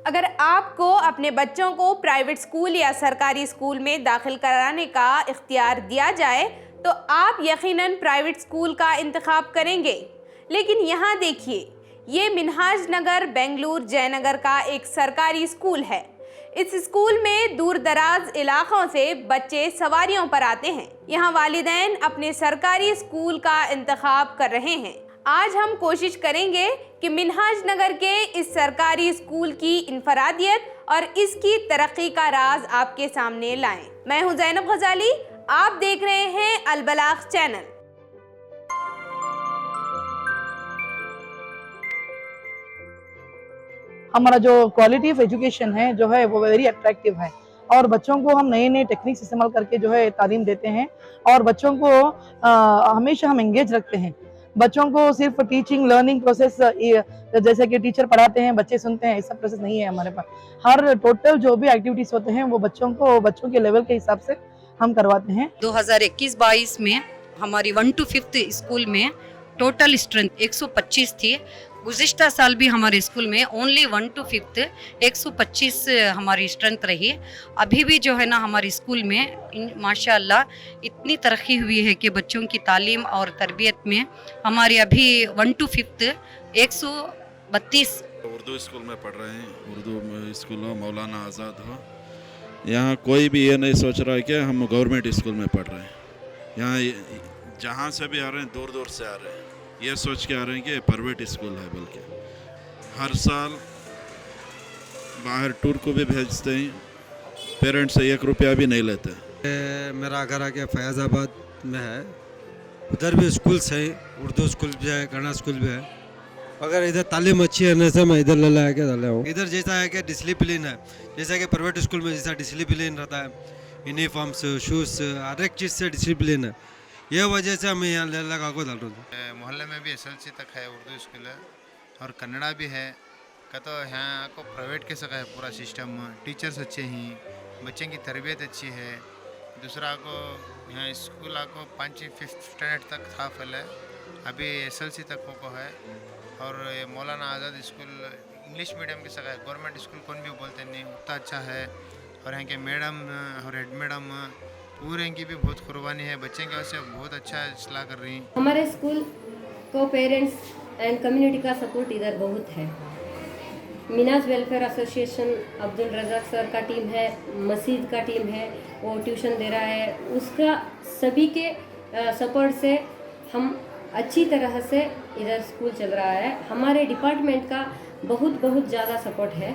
अगर आपको अपने बच्चों को प्राइवेट स्कूल या सरकारी स्कूल में दाखिल कराने का इख्तियार दिया जाए तो आप यकीनन प्राइवेट स्कूल का इंतखाब करेंगे। लेकिन यहाँ देखिए, ये मिन्हाज नगर बेंगलुरु जयनगर का एक सरकारी स्कूल है। इस स्कूल में दूर दराज इलाकों से बच्चे सवारियों पर आते हैं। यहाँ वालिदैन अपने सरकारी स्कूल का इंतखाब कर रहे हैं। आज हम कोशिश करेंगे कि मिन्हाज नगर के इस सरकारी स्कूल की इनफरादियत और इसकी तरक्की का राज आपके सामने लाएं। मैं हूं ज़ैनब गजाली, आप देख रहे हैं अल-बलाग चैनल। हमारा जो क्वालिटी ऑफ एजुकेशन है जो है वो वेरी अट्रैक्टिव है और बच्चों को हम नए नए टेक्निक्स इस्तेमाल करके जो है तालीम देते हैं और बच्चों को हमेशा हम एंगेज रखते हैं। बच्चों को सिर्फ टीचिंग लर्निंग प्रोसेस जैसे कि टीचर पढ़ाते हैं बच्चे सुनते हैं, ऐसा प्रोसेस नहीं है हमारे पास। हर टोटल जो भी एक्टिविटीज होते हैं वो बच्चों के लेवल के हिसाब से हम करवाते हैं। 2021-22 में हमारी 1 to 5th स्कूल में टोटल स्ट्रेंथ 125 थी। गुज़िश्ता साल भी हमारे स्कूल में ओनली 1 to 5th 125 हमारी स्ट्रेंथ रही। अभी भी जो है ना हमारे स्कूल में माशाअल्लाह इतनी तरक्की हुई है कि बच्चों की तालीम और तरबियत में हमारी अभी 1 to 5th 132 उर्दू स्कूल में पढ़ रहे हैं। उर्दू स्कूल हो, मौलाना आज़ाद हो। यहाँ कोई भी ये नहीं सोच रहा है कि हम गवर्नमेंट स्कूल में पढ़ रहे हैं। यहाँ जहाँ से भी आ रहे हैं दूर दूर से आ रहे हैं, ये सोच के आ रहे हैं कि प्राइवेट स्कूल है। बल्कि हर साल बाहर टूर को भी भेजते हैं, पेरेंट्स से 1 रुपया भी नहीं लेते। मेरा घर आके फैज़ाबाद में है, उधर भी स्कूल्स हैं, उर्दू स्कूल भी है, कन्नड़ स्कूल भी है। अगर इधर तालीम अच्छी है से मैं इधर ले लाया के डाला हूँ। इधर जैसा है कि डिसिप्लिन है, जैसा कि प्राइवेट स्कूल में जैसा डिसिप्लिन रहता है, यूनिफॉर्म्स शूज़ हर एक चीज़ से डिसिप्लिन है। ये वजह से मैं यहाँ ले लगा को डाल रहा हूँ। मोहल्ले में भी SLC तक है उर्दू स्कूल है और कन्नड़ा भी है। का तो यहाँ को प्राइवेट के सका है पूरा सिस्टम, टीचर्स अच्छे हैं, बच्चे की तरबियत अच्छी है। दूसरा को यहाँ स्कूल आपको 5th-5th स्टैंडर्ड तक था पहले, अभी SLC तक को है। और ये मौलाना आज़ाद स्कूल इंग्लिश मीडियम के सका है, गवर्नमेंट स्कूल कौन भी बोलते नहीं, उतना अच्छा है। और यहाँ के मैडम और हेड मैडम पूरे इनकी भी बहुत कुर्बानी है, बच्चे की वजह से बहुत अच्छा सलाह कर रही हैं। हमारे स्कूल को पेरेंट्स एंड कम्युनिटी का सपोर्ट इधर बहुत है। Minaz welfare association Abdul Razzaq sir का टीम है, मसीद का टीम है, वो ट्यूशन दे रहा है। उसका सभी के सपोर्ट से हम अच्छी तरह से इधर स्कूल चल रहा है। हमारे डिपार्टमेंट का बहुत ज़्यादा सपोर्ट है।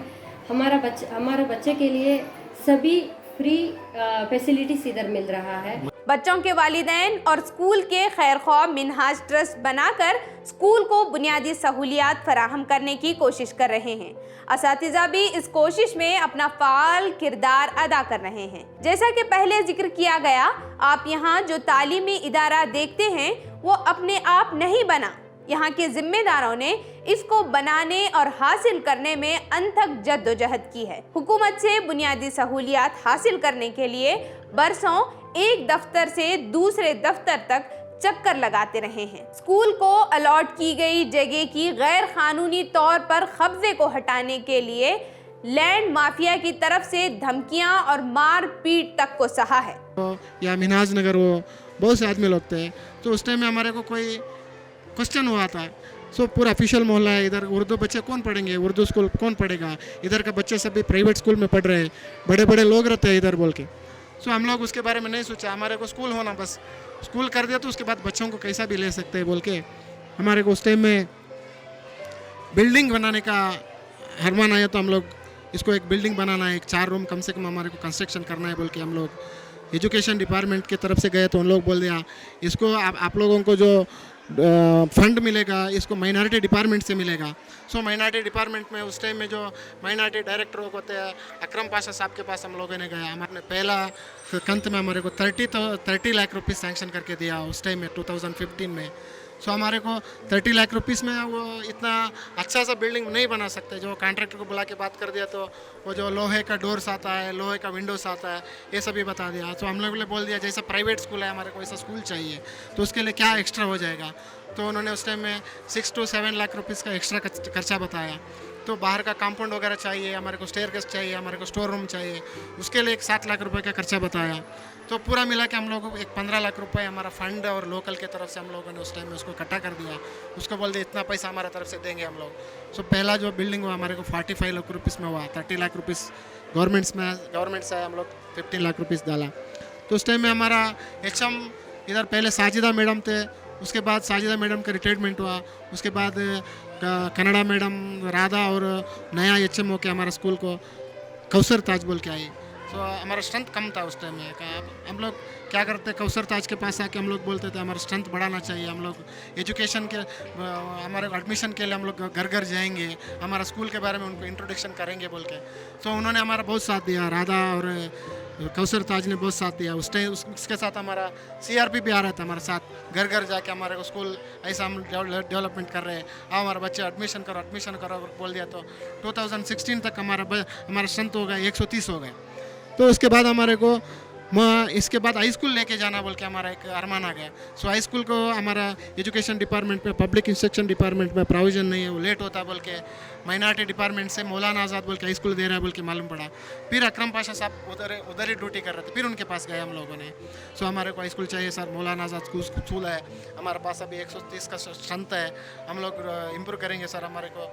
हमारे बच्चे के लिए सभी फ्री फैसिलिटीज इधर मिल रहा है। बच्चों के वालिदैन और स्कूल के खैरख्वाह मिन्हाज ट्रस्ट बनाकर स्कूल को बुनियादी सहूलियात फराहम करने की कोशिश कर रहे हैं। असातिज़ा भी इस कोशिश में अपना फ़ाल किरदार अदा कर रहे हैं। जैसा कि पहले जिक्र किया गया, आप यहाँ जो तालीमी इदारा देखते हैं वो अपने आप नहीं बना। यहाँ के जिम्मेदारों ने इसको बनाने और हासिल करने में अनथक जद्दोजहद की है। हुकूमत से बुनियादी सहूलियात हासिल करने के लिए बरसों एक दफ्तर से दूसरे दफ्तर तक चक्कर लगाते रहे हैं। स्कूल को अलॉट की गई जगह की गैर कानूनी तौर पर कब्जे को हटाने के लिए लैंड माफिया की तरफ से धमकियां और मार पीट तक को सहा है। या मिन्हाज नगर वो बहुत से आदमी लोग थे, तो उस टाइम में हमारे को कोई क्वेश्चन हुआ था। सो पूरा ऑफिशियल मोहल्ला है, इधर उर्दू बच्चे कौन पढ़ेंगे, उर्दू स्कूल कौन पढ़ेगा, इधर का बच्चे सभी प्राइवेट स्कूल में पढ़ रहे हैं, बड़े बड़े लोग रहते हैं इधर बोल के। सो हम लोग उसके बारे में नहीं सोचा, हमारे को स्कूल होना, बस स्कूल कर दिया तो उसके बाद बच्चों को कैसा भी ले सकते हैं बोल के हमारे को उस टाइम में बिल्डिंग बनाने का हरमान आया। तो हम लोग इसको एक बिल्डिंग बनाना है, एक 4 रूम कम से कम हमारे को कंस्ट्रक्शन करना है बोल के हम लोग एजुकेशन डिपार्टमेंट की तरफ से गए। तो उन लोग बोल दिया इसको आप लोगों को जो फंड मिलेगा इसको माइनॉरिटी डिपार्टमेंट से मिलेगा। सो माइनॉरिटी डिपार्टमेंट में उस टाइम में जो माइनॉरिटी डायरेक्टर होते हैं अकरम पाशा साहब के पास हम लोगों ने गया। हमारे पहला कंत में हमारे को 30 लाख रुपीस सैंक्शन करके दिया उस टाइम में 2015 में। सो हमारे को 30 लाख रुपीस में वो इतना अच्छा सा बिल्डिंग नहीं बना सकते। जो कॉन्ट्रैक्टर को बुला के बात कर दिया तो वो जो लोहे का डोर्स आता है, लोहे का विंडोस आता है, ये सभी बता दिया। तो हम लोगों ने बोल दिया जैसा प्राइवेट स्कूल है हमारे को ऐसा स्कूल चाहिए, तो उसके लिए क्या एक्स्ट्रा हो जाएगा। तो उन्होंने उस टाइम में 6 to 7 लाख रुपीस का एक्स्ट्रा खर्चा बताया। तो बाहर का कंपाउंड वगैरह चाहिए, हमारे को स्टेयरकेस चाहिए, हमारे को स्टोर रूम चाहिए, उसके लिए एक 7 लाख रुपए का खर्चा बताया। तो पूरा मिला के हम लोगों को एक 15 लाख रुपए हमारा फंड और लोकल के तरफ से हम लोगों ने उस टाइम में उसको इकट्ठा कर दिया। उसको बोल दिया इतना पैसा हमारा तरफ से देंगे हम लोग। सो पहला जो बिल्डिंग हुआ हमारे को 45 लाख रुपीज़ में हुआ, 30 लाख रुपीज़ गवर्नमेंट से हम लोग 15 लाख रुपीज़ डाला। तो उस टाइम में हमारा HM इधर पहले साजिदा मैडम थे, उसके बाद साजिदा मैडम का रिटायरमेंट हुआ, उसके बाद कन्नड़ा मैडम राधा और नया HM हो के हमारा स्कूल को कौसर ताज बोल के आई। तो हमारा स्ट्रेंथ कम था उस टाइम में। हम लोग क्या करते, कौसर ताज के पास आके हम लोग बोलते थे हमारा स्ट्रेंथ बढ़ाना चाहिए, हम लोग एजुकेशन के हमारे एडमिशन के लिए हम लोग घर घर जाएंगे, हमारा स्कूल के बारे में उनको इंट्रोडक्शन करेंगे बोल के। तो उन्होंने हमारा बहुत साथ दिया, राधा और कौसर ताज ने बहुत साथ दिया। उस टाइम उसके साथ हमारा CRP भी आ रहा था हमारे साथ, घर घर जाके हमारे को स्कूल ऐसा हम डेवलपमेंट कर रहे हैं, आओ हमारे बच्चे एडमिशन करो बोल दिया। तो 2016 तक हमारा स्ट्रेंथ हो गया 130 हो गया। तो उसके बाद हमारे को इसके बाद हाई स्कूल लेके जाना बोल के हमारा एक अरमान आ गया। सो हाई स्कूल को हमारा एजुकेशन डिपार्टमेंट में, पब्लिक इंस्ट्रक्शन डिपार्टमेंट में प्रोविजन नहीं है, वो लेट होता बोल के माइनॉरिटी डिपार्टमेंट से मौलाना आज़ाद बोल के हाई स्कूल दे रहा है बोल के मालूम पड़ा। फिर अकरम पाशा साहब उधर ही ड्यूटी कर रहे थे, फिर उनके पास गए हम लोगों ने। सो हमारे को हाई स्कूल चाहिए सर, मौलाना आज़ाद स्कूल है हमारे पास, अभी 130 का स्ट्रेंथ है, हम लोग इम्प्रूव करेंगे सर। हमारे को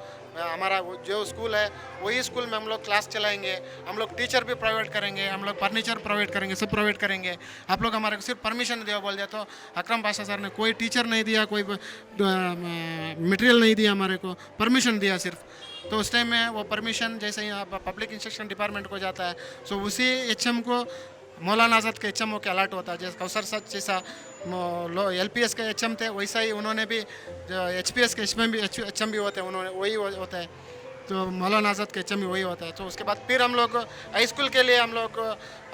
हमारा जो स्कूल है वही स्कूल में हम लोग क्लास चलाएंगे, हम लोग टीचर भी प्रोवाइड करेंगे, हम लोग फर्नीचर प्रोवाइड करेंगे, सब प्रोवाइड करेंगे। आप लोग हमारे को सिर्फ परमिशन दिया बोल दिया। तो अकरम पाशा सर ने कोई टीचर नहीं दिया, कोई मटेरियल नहीं दिया, हमारे को परमिशन दिया सिर्फ। तो उस टाइम में वो परमिशन जैसे ही पब्लिक इंस्ट्रक्शन डिपार्टमेंट को जाता है, सो उसी HM को मौलाना आज़ाद के HM के अलर्ट होता है। जैसे कौसर सच जैसा LPS के HM थे, वैसा ही उन्होंने भी HPS के HM भी होते हैं, उन्होंने वही होता है। तो मौलाना आज़ाद के HM भी वही होता है। तो उसके बाद फिर हम लोग हाई स्कूल के लिए हम लोग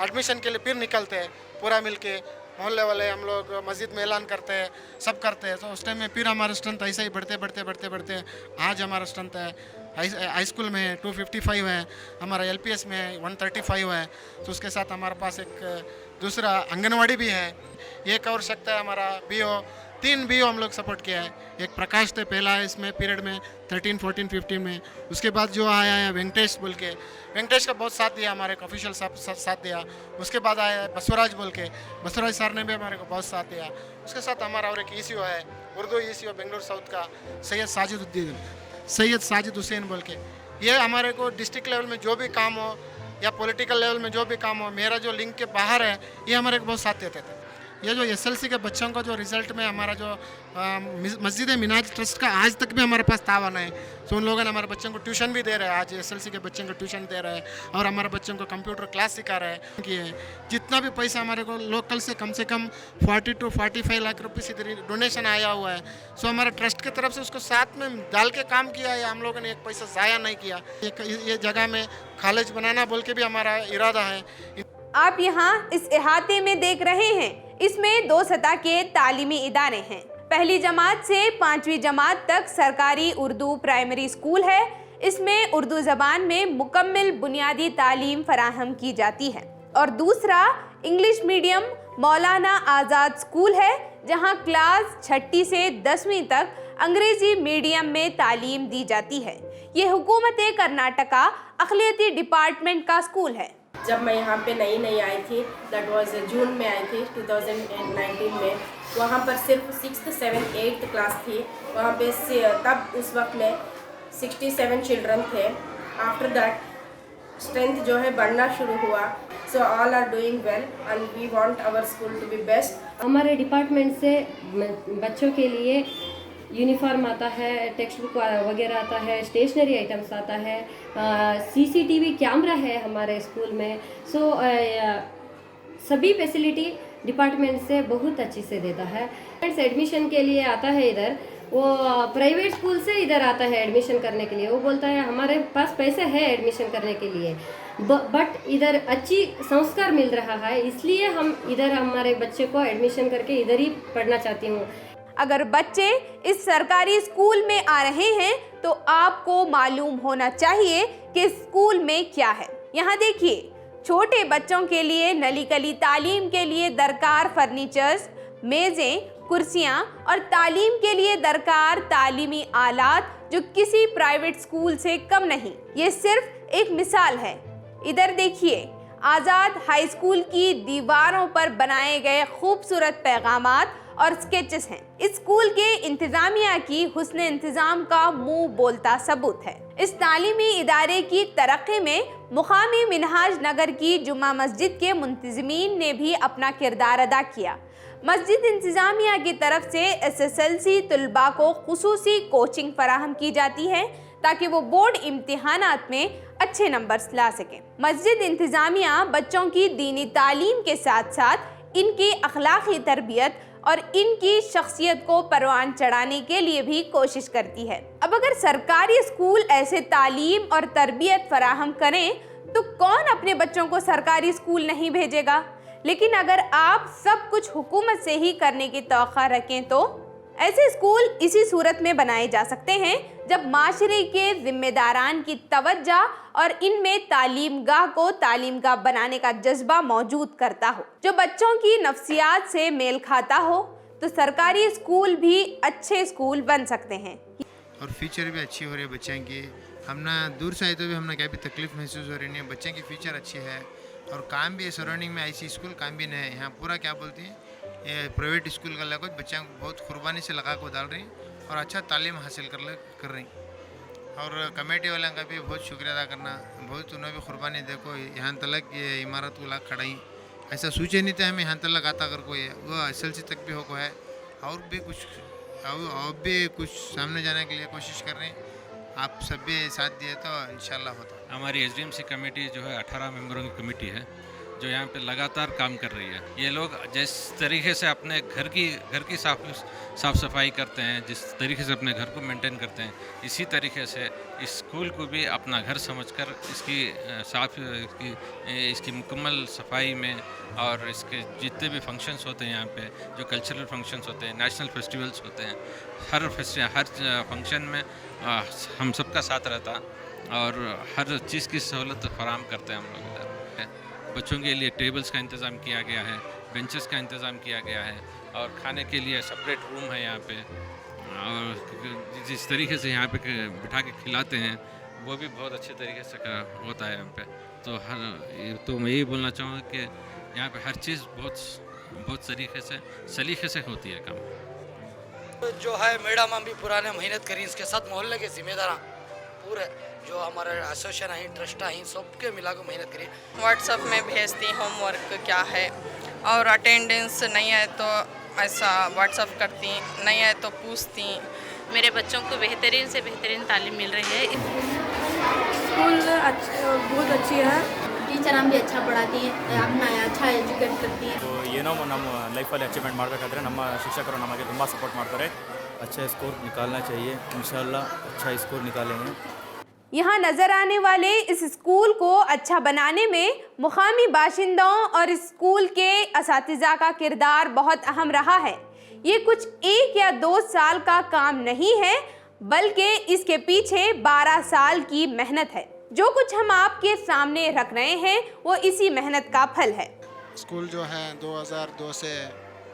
एडमिशन के लिए फिर निकलते हैं, पूरा मिल के मोहल्ले वाले हम लोग मस्जिद में ऐलान करते हैं, सब करते हैं। तो उस टाइम में फिर हमारा स्ट्रेंथ ऐसे ही बढ़ते आज हमारा स्ट्रेंथ है हाई स्कूल में 255 है, हमारा LPS में 135 है। तो उसके साथ हमारे पास एक दूसरा आंगनवाड़ी भी है, एक और सकता है हमारा BO, 3 BO हम लोग सपोर्ट किया है। एक प्रकाश थे पहला इसमें पीरियड में 13, 14, 15 में। उसके बाद जो आया है वेंकटेश बोल के, वेंकटेश का बहुत साथ दिया, हमारे को ऑफिशियल साथ दिया। उसके बाद आया है बसवराज बोल के, बसवराज सर ने भी हमारे को बहुत साथ दिया। उसके साथ हमारा और एक ECO है, उर्दू ECO बेंगलुरु साउथ का, सैयद साजिद हुसैन बोल के। ये हमारे को डिस्ट्रिक्ट लेवल में जो भी काम हो या पॉलिटिकल लेवल में जो भी काम हो, मेरा जो लिंक के बाहर है, ये हमारे को बहुत साथ देते थे। ये जो SLC के बच्चों का जो रिज़ल्ट में हमारा जो मस्जिद मिनाज ट्रस्ट का आज तक भी हमारे पास तावन है। तो उन लोगों ने हमारे बच्चों को ट्यूशन भी दे रहे हैं, आज SLC के बच्चों को ट्यूशन दे रहे हैं और हमारे बच्चों को कंप्यूटर क्लास सिखा रहे हैं। कि जितना भी पैसा हमारे को लोकल से कम 40 to 45 लाख रुपये इधर डोनेशन आया हुआ है। सो हमारे ट्रस्ट की तरफ से उसको साथ में डाल के काम किया है, हम लोगों ने एक पैसा ज़ाया नहीं किया। ये जगह में कॉलेज बनाना बोल के भी हमारा इरादा है। आप यहाँ इस इहाते में देख रहे हैं, इसमें 2 सतह के तालीमी इदारे हैं। पहली जमात से 5वीं जमात तक सरकारी उर्दू प्राइमरी स्कूल है। इसमें उर्दू ज़बान में मुकम्मल बुनियादी तालीम फराहम की जाती है। और दूसरा इंग्लिश मीडियम मौलाना आज़ाद स्कूल है, जहां क्लास 6ठी से 10वीं तक अंग्रेज़ी मीडियम में तालीम दी जाती है। ये हुकूमत कर्नाटका अक़लियती डिपार्टमेंट का स्कूल है। जब मैं यहाँ पे नई आई थी, दैट वाज जून में आई थी 2019 में, वहाँ पर सिर्फ 6th, 7th, 8th क्लास थी वहाँ पे। तब उस वक्त में 67 चिल्ड्रन थे। आफ्टर दैट स्ट्रेंथ जो है बढ़ना शुरू हुआ। So all are doing well and we want our school to be best. हमारे डिपार्टमेंट से बच्चों के लिए यूनिफॉर्म आता है, टेक्स्ट बुक वगैरह आता है, स्टेशनरी आइटम्स आता है, CCTV कैमरा है हमारे स्कूल में। सो सभी फैसिलिटी डिपार्टमेंट से बहुत अच्छी से देता है। एडमिशन के लिए आता है इधर, वो प्राइवेट स्कूल से इधर आता है एडमिशन करने के लिए। वो बोलता है हमारे पास पैसे है एडमिशन करने के लिए, बट इधर अच्छी संस्कार मिल रहा है, इसलिए हम इधर हमारे बच्चे को एडमिशन करके इधर ही पढ़ना चाहती हूँ। अगर बच्चे इस सरकारी स्कूल में आ रहे हैं तो आपको मालूम होना चाहिए कि स्कूल में क्या है। यहाँ देखिए, छोटे बच्चों के लिए नली कली तालीम के लिए दरकार फर्नीचर्स, मेज़ें, कुर्सियां और तालीम के लिए दरकार तालीमी आलात जो किसी प्राइवेट स्कूल से कम नहीं। ये सिर्फ एक मिसाल है। इधर देखिए, आज़ाद हाई स्कूल की दीवारों पर बनाए गए खूबसूरत पैगामात और स्केचेस हैं। इस स्कूल के इंतजामिया की हुस्न इंतजाम का मुंह बोलता सबूत है। इस तालीमी इदारे की तरक्की में मुकामी मिनहाज नगर की जुम्मा मस्जिद के मुंतज़मीन ने भी अपना किरदार अदा किया। मस्जिद इंतजामिया की तरफ से SSLC तलबा को खुसूसी कोचिंग फराहम की जाती है ताकि वो बोर्ड इम्तिहानात में अच्छे नंबर्स ला सकें। मस्जिद इंतजामिया बच्चों की दीनी तालीम के साथ साथ इनकी अखलाकी तरबियत और इनकी शख्सियत को परवान चढ़ाने के लिए भी कोशिश करती है। अब अगर सरकारी स्कूल ऐसे तालीम और तरबियत फराहम करें तो कौन अपने बच्चों को सरकारी स्कूल नहीं भेजेगा। लेकिन अगर आप सब कुछ हुकूमत से ही करने की तवक्का रखें तो ऐसे स्कूल इसी सूरत में बनाए जा सकते हैं जब माशरे के जिम्मेदारान की तवज्जो और इनमें तालीमगाह को तालीमगाह बनाने का जज्बा मौजूद करता हो, जो बच्चों की नफ्सियात से मेल खाता हो, तो सरकारी स्कूल भी अच्छे स्कूल बन सकते हैं। और फ्यूचर भी अच्छी हो रही है बच्चों की। हमने दूर से आए तो भी हमने क्या भी तकलीफ महसूस हो रही नहीं है। बच्चों की फ्यूचर अच्छी है और काम भी सराउंडिंग में ऐसी स्कूल काम भी नहीं है। यहाँ पूरा क्या बोलते हैं, ये प्राइवेट स्कूल का लगभग बच्चों को बहुत कुर्बानी से लगा को डाल रही और अच्छा तालीम हासिल कर रही। और कमेटी वालों का भी बहुत शुक्रिया अदा करना, बहुत उन्होंने भी कुर्बानी देखो यहाँ तक ये इमारत को ला खड़ाई। ऐसा सोचे नहीं था हमें यहाँ तक आता कर कोई वो SSLC तक भी हो को है। और भी कुछ सामने जाने के लिए कोशिश कर रहे हैं। आप सब भी साथ दिए तो इंशाल्लाह होता। हमारी SDMC कमेटी जो है 18 मेंबरों की कमेटी है जो यहाँ पे लगातार काम कर रही है। ये लोग जिस तरीके से अपने घर की साफ़ सफाई करते हैं, जिस तरीके से अपने घर को मेंटेन करते हैं, इसी तरीके से इस स्कूल को भी अपना घर समझकर इसकी मुकम्मल सफाई में और इसके जितने भी फंक्शंस होते हैं यहाँ पे, जो कल्चरल फंक्शंस होते हैं, नेशनल फेस्टिवल्स होते हैं, हर फंक्शन में हम सबका साथ रहता और हर चीज़ की सहूलत फराहम करते हैं हम लोग। इधर बच्चों के लिए टेबल्स का इंतज़ाम किया गया है, बेंचेस का इंतज़ाम किया गया है और खाने के लिए सेपरेट रूम है यहाँ पे। और जिस तरीके से यहाँ पे बिठा के खिलाते हैं वो भी बहुत अच्छे तरीके से होता है यहाँ पे। तो मैं यही बोलना चाहूँगा कि यहाँ पे हर चीज़ बहुत तरीके से सलीके से होती है काम। जो है मैडम हम भी पुराने मेहनत करी, इसके साथ मोहल्ले के जिम्मेदार पूरे जो हमारे एसोसिएशन है, ट्रस्ट है, सबके मिला कर मेहनत करी। व्हाट्सएप में भेजती होमवर्क क्या है और अटेंडेंस नहीं है तो ऐसा व्हाट्सएप करती, नहीं है तो पूछती। मेरे बच्चों को बेहतरीन से बेहतरीन तालीम मिल रही है। स्कूल बहुत अच्छी है, टीचर हम भी अच्छा पढ़ाती हैं, अपना अच्छा एजुकेट करती हैं। तो ಏನೋ ನಮ್ಮ ಲೈಫಲ್ಲಿ ಅಚೀವ್ಮೆಂಟ್ ಮಾಡಬೇಕಾದ್ರೆ ನಮ್ಮ ಶಿಕ್ಷಕರು ನಮಗೆ ತುಂಬ ಸಪೋರ್ಟ್ ಮಾಡ್ತಾರೆ। अच्छा स्कोर निकालना चाहिए, इंशाल्लाह अच्छा स्कोर निकालेंगे। यहाँ नजर आने वाले इस स्कूल को अच्छा बनाने में मुकामी बाशिंदों और इस स्कूल के असातिज़ा का किरदार बहुत अहम रहा है। ये कुछ 1 या 2 साल का काम नहीं है, बल्कि इसके पीछे 12 साल की मेहनत है। जो कुछ हम आपके सामने रख रहे हैं वो इसी मेहनत का फल है। स्कूल जो है 2002 से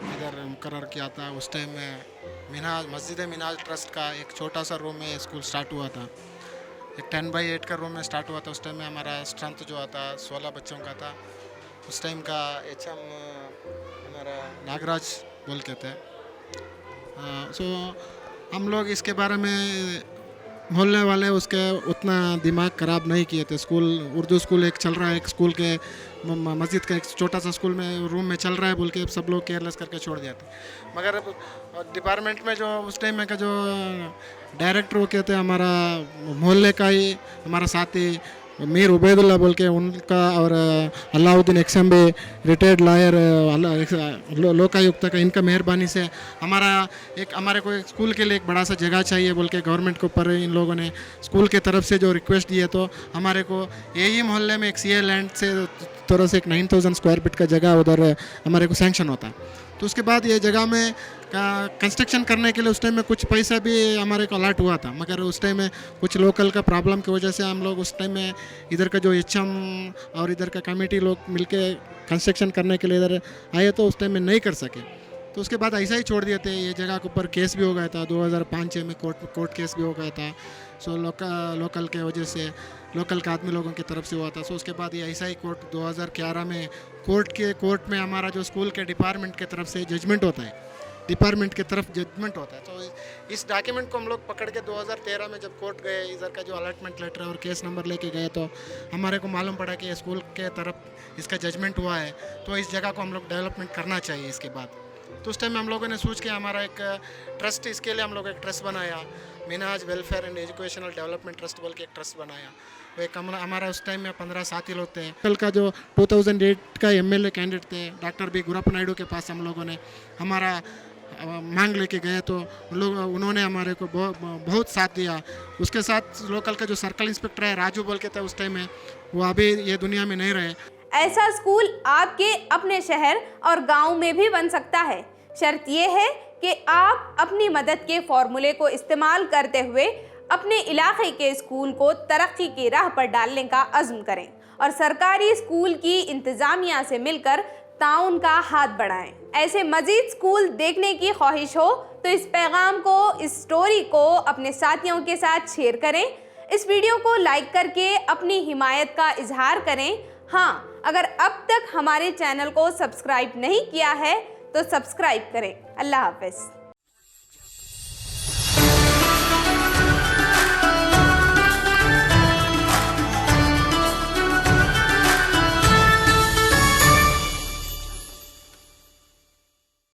इधर मुकर्रर किया था। उस टाइम में मस्जिद मिनाज ट्रस्ट का एक छोटा सा रूम में स्कूल स्टार्ट हुआ था। एक 10x8 का रूम में स्टार्ट हुआ था। उस टाइम में हमारा स्ट्रेंथ जो आता 16 बच्चों का था। उस टाइम का HM हमारा नागराज बोल के थे। सो हम लोग इसके बारे में मोहल्ले वाले उसके उतना दिमाग ख़राब नहीं किए थे। स्कूल उर्दू स्कूल एक चल रहा है, एक स्कूल के मस्जिद का एक छोटा सा स्कूल में रूम में चल रहा है बोल के सब लोग केयरलेस करके छोड़ दिया था। मगर डिपार्टमेंट में जो उस टाइम में का जो डायरेक्टर वो कहते हैं हमारा मोहल्ले का ही हमारा साथी मीर उबैदुल्ला बोल के उनका और अलाउद्दीन एक्सम्बे रिटायर्ड लॉयर लोकायुक्त का इनका मेहरबानी से हमारे को एक स्कूल के लिए एक बड़ा सा जगह चाहिए बोल के गवर्नमेंट के ऊपर इन लोगों ने स्कूल के तरफ से जो रिक्वेस्ट दिए तो हमारे को यही मोहल्ले में एक CA लैंड से थोड़ा सा एक 9000 स्क्वायर फीट का जगह उधर हमारे को सैंक्शन होता है। तो उसके बाद ये जगह में कंस्ट्रक्शन करने के लिए उस टाइम में कुछ पैसा भी हमारे को अलर्ट हुआ था। मगर उस टाइम में कुछ लोकल का प्रॉब्लम की वजह से हम लोग उस टाइम में इधर का जो HM और इधर का कमेटी लोग मिलके कंस्ट्रक्शन करने के लिए इधर आए तो उस टाइम में नहीं कर सके। तो उसके बाद ऐसा ही छोड़ दिए थे। ये जगह के ऊपर केस भी हो गया था 2005-6 में, कोर्ट केस भी हो गया था। सो लोकल के वजह से, लोकल के आदमी लोगों की तरफ से हुआ था। सो उसके बाद ये ऐसा ही कोर्ट 2011 में कोर्ट में हमारा जो स्कूल के डिपार्टमेंट की तरफ से जजमेंट होता है, डिपार्टमेंट की तरफ जजमेंट होता है। तो इस डॉक्यूमेंट को हम लोग पकड़ के 2013 में जब कोर्ट गए, इधर का जो अलॉटमेंट लेटर और केस नंबर लेके गए, तो हमारे को मालूम पड़ा कि स्कूल के तरफ इसका जजमेंट हुआ है, तो इस जगह को हम लोग डेवलपमेंट करना चाहिए इसके बाद। तो उस टाइम में हम लोगों ने सोच के हमारा एक ट्रस्ट, इसके लिए हम लोग एक ट्रस्ट बनाया, Minhaj welfare and educational development trust बोल के एक ट्रस्ट बनाया। वो एक हमारा उस टाइम में 15 साथी लोग थे। कल का जो 2008 का MLA कैंडिडेट थे डॉक्टर बी गुरप्पा नायडू के पास हम लोगों ने हमारा मांग लेके गए, तो उन्होंने हमारे को बहुत साथ दिया। उसके साथ लोकल का जो सर्कल इंस्पेक्टर है राजू बोल के थे उस टाइम में, वो अभी ये दुनिया में नहीं रहे। ऐसा स्कूल आपके अपने शहर और गांव में भी बन सकता है। शर्त यह है कि आप अपनी मदद के फॉर्मूले को इस्तेमाल करते हुए अपने इलाके के स्कूल को तरक्की की राह पर डालने का अज़्म करें और सरकारी स्कूल की इंतज़ामिया से मिलकर ताउन का हाथ बढ़ाएं। ऐसे मज़ीद स्कूल देखने की ख्वाहिश हो तो इस पैगाम को, इस स्टोरी को अपने साथियों के साथ शेयर करें। इस वीडियो को लाइक करके अपनी हिमायत का इजहार करें। हाँ, अगर अब तक हमारे चैनल को सब्सक्राइब नहीं किया है तो सब्सक्राइब करें। अल्लाह हाफ़िज़।